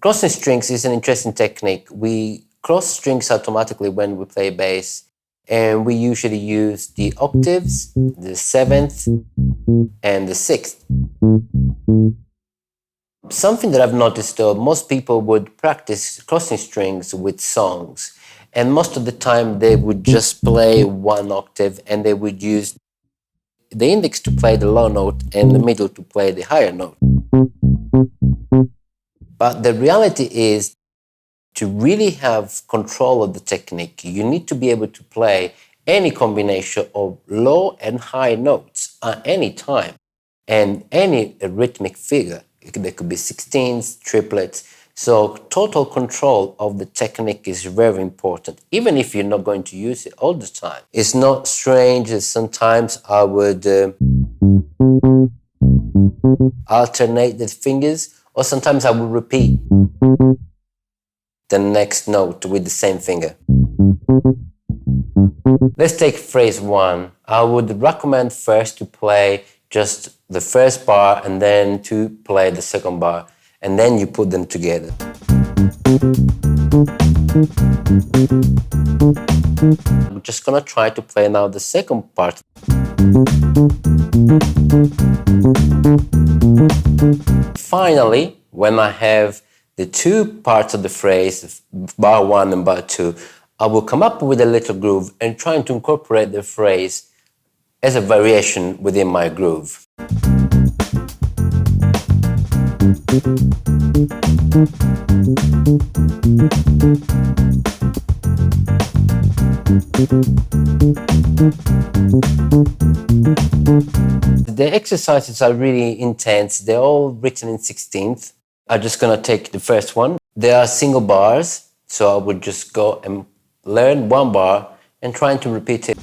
Crossing strings is an interesting technique. We cross strings automatically when we play bass, and we usually use the octaves, the 7th, and the 6th. Something that I've noticed though, most people would practice crossing strings with songs, and most of the time they would just play one octave and they would use the index to play the low note and the middle to play the higher note. But the reality is, to really have control of the technique, you need to be able to play any combination of low and high notes at any time, and any rhythmic figure. There could be 16ths, triplets. So total control of the technique is very important, even if you're not going to use it all the time. It's not strange that sometimes I would alternate the fingers, or sometimes I would repeat the next note with the same finger. Let's take phrase 1. I would recommend first to play just the first bar and then to play the second bar, and then you put them together. I'm just gonna try to play now the second part. Finally, when I have the two parts of the phrase, bar 1 and bar 2, I will come up with a little groove and try to incorporate the phrase as a variation within my groove. The exercises are really intense. They're all written in 16th. I'm just going to take the first one. There are single bars, so I would just go and learn one bar and try to repeat it.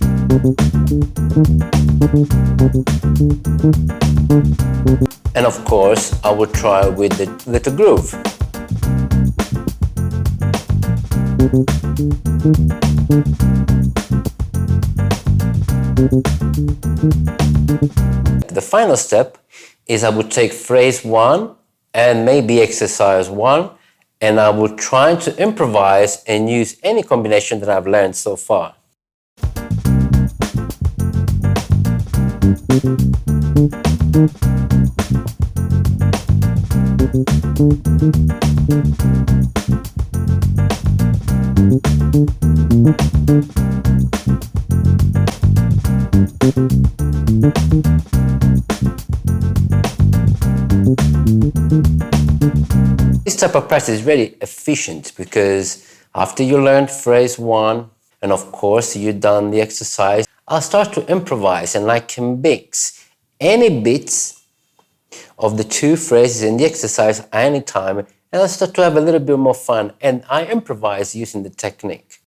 And of course, I will try with the little groove. The final step is I would take phrase 1 and maybe exercise 1, and I will try to improvise and use any combination that I've learned so far. This type of practice is very efficient because after you learned phrase 1, and of course you've done the exercise, I'll start to improvise and I can mix any bits of the two phrases in the exercise at any time, and I'll start to have a little bit more fun, and I improvise using the technique.